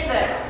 місце.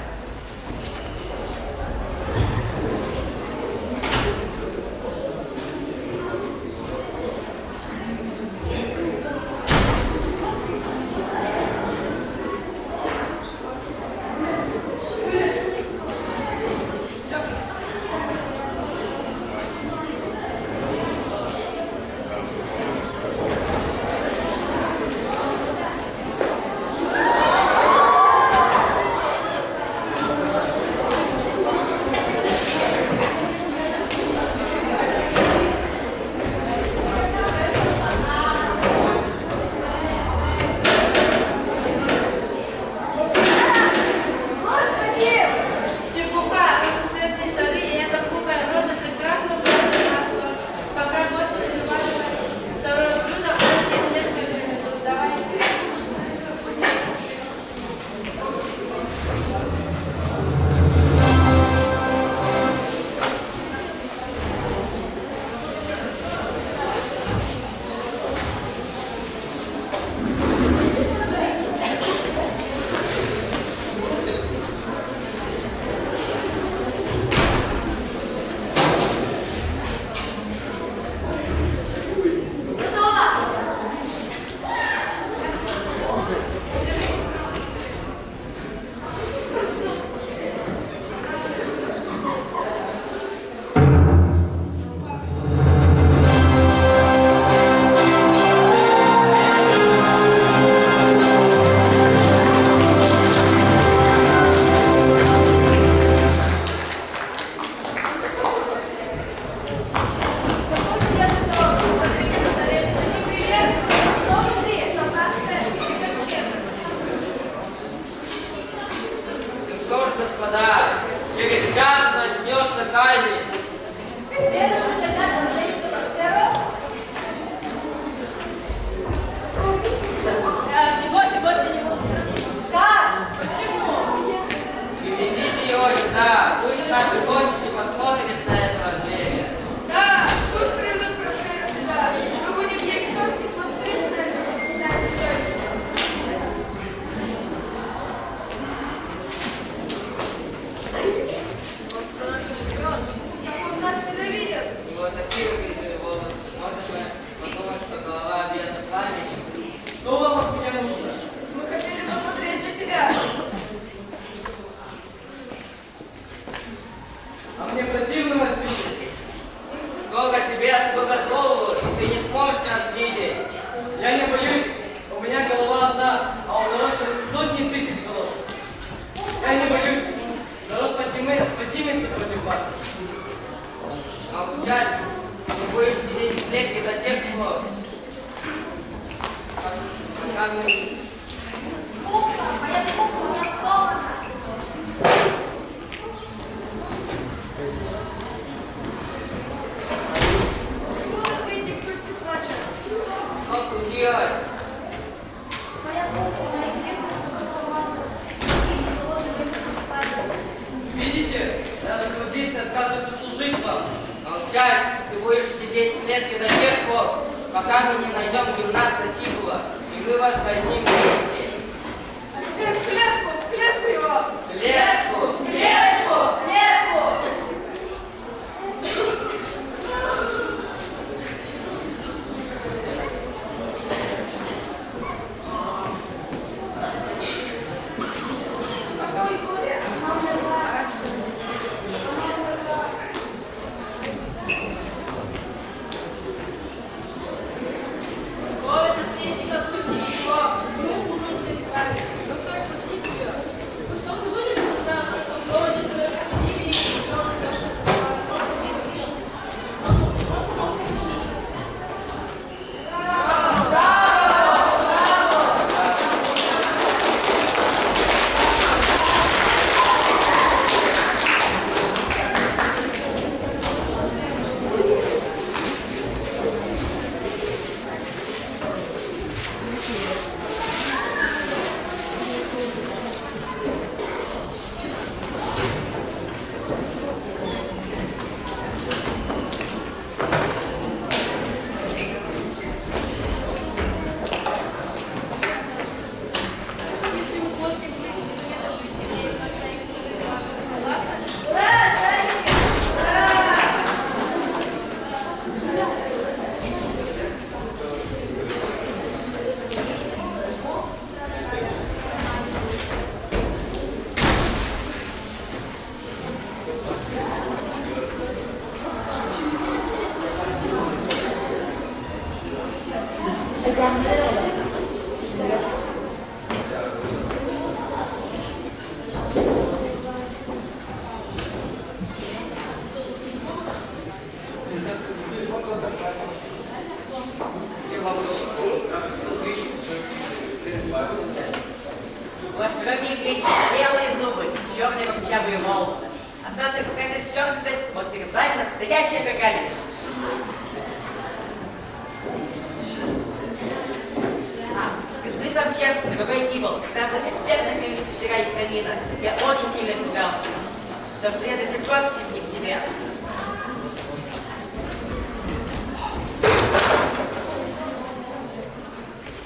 Видите, даже гвардейцы отказываются служить вам. Молчать, ты будешь сидеть в клетке до тех пор, пока мы не найдем гимнаста Тигула, и мы вас поднимем вместе. А теперь в клетку его! Клетку! В клетку! В клетку! Ой, наследник, отпустите его! Ему нужно курчавые волосы. Осталось только красить черную, вот перед вами настоящая крокодил. Скажи вам честно, дорогой Тибол, когда вы эффектно снялись вчера из камина, я очень сильно испугался. Потому что я до сих пор не в себе.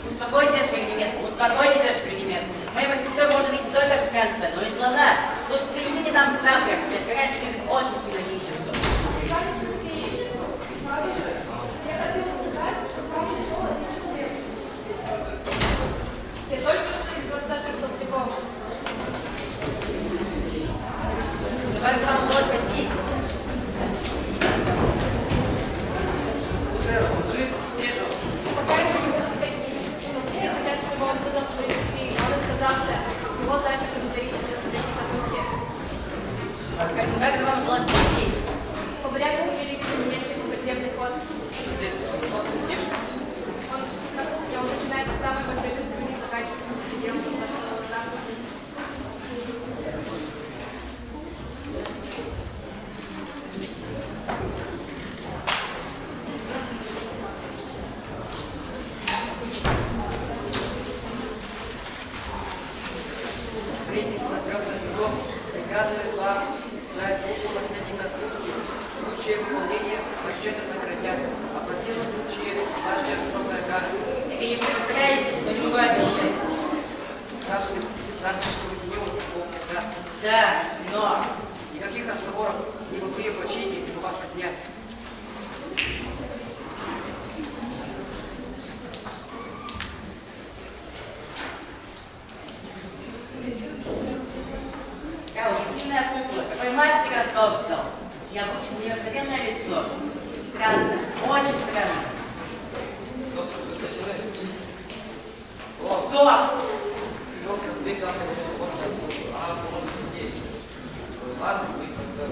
Успокойтесь, Фердинанд, успокойтесь, Фердинанд. Моего сестру можно видеть не только в конце, но и слона. Просто принесите нам завтрак, ведь Фердинанд любит очень сильно яичницу. Я только что из 20-х толстяков. Давайте вам удалось спастись. Сэр, он жив? Вижу. Пока его не будут казнить. Последние хотят, чтобы он выдал свои пути, он отказался. Его запер в строительстве последней затурки. Как же вам удалось спастись? По порядку увеличили немецкий подземный ход. Здесь посмотрим, видишь? Он начинается с самой большой стороны и заканчивается пределом простого замка. Правительство трех достигов приказывает вам исправить руку последних открытий. В случае выполнения вас щедро наградят, а в противном случае вас ждет строгая кара. Я, конечно, стараюсь, но не могу обещать. Завтрашнего дня был приказ. Да, но... Никаких разговоров, либо вы ее почините, либо вас казнят. Я удивительная кукла, какой мастер создал. Необычное, необыкновенное лицо. Странно, очень странно. Доктор, вы спасены. Зор! Доктор, вы как это можно, а можно здесь. Вас вы просто...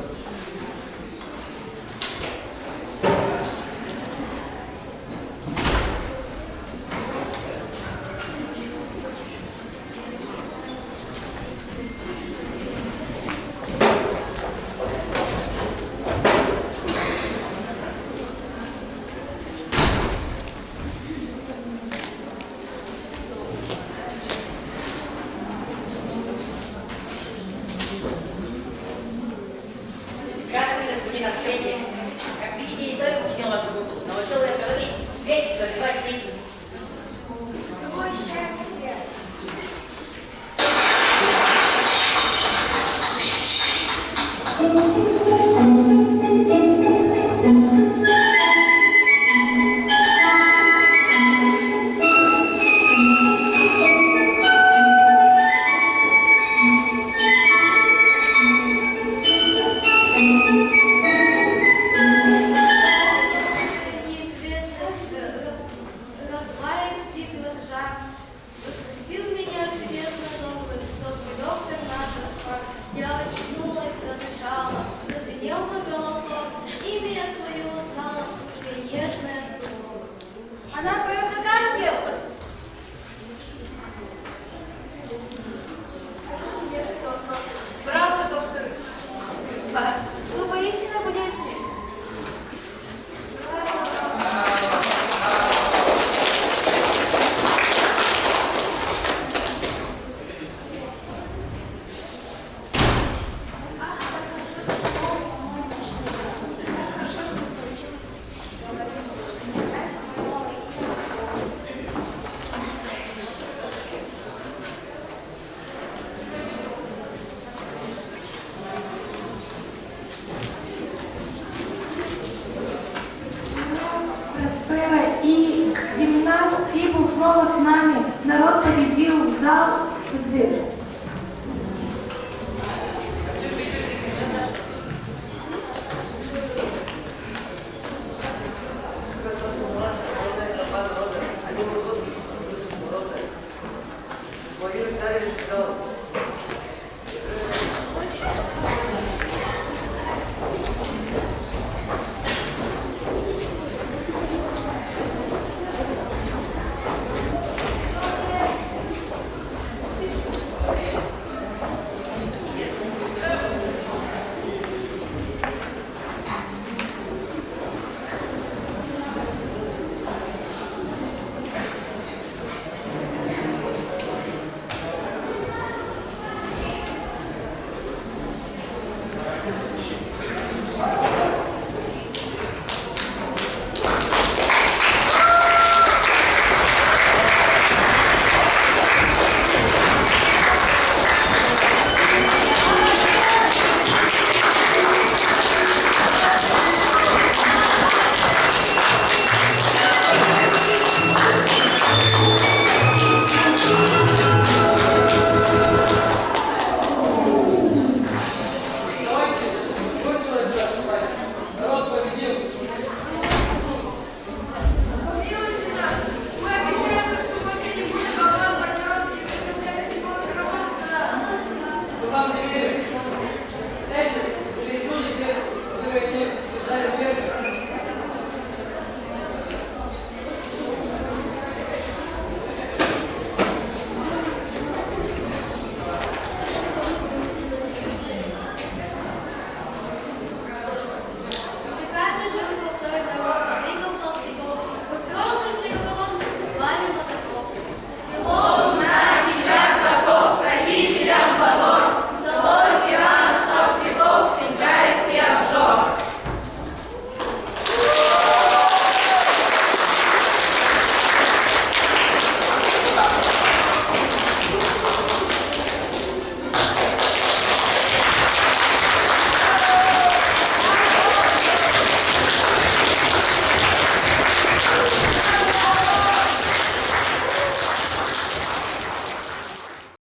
Здравствуйте, господин наследник. Как видите, не только учил вашу куклу, научил ее говорить, петь, запевать песни. Какое счастье! Неизвестно, разбавив стиглых жар, воскресил меня чудесно добрый доктор наш Гаспар. Я очнулась, задышала, зазвенел мой голосок, имя я свое узнала, имя нежное слово. Она поет как ангел. Браво, доктор! Гаспар, ну поистине будет с ним. Цей час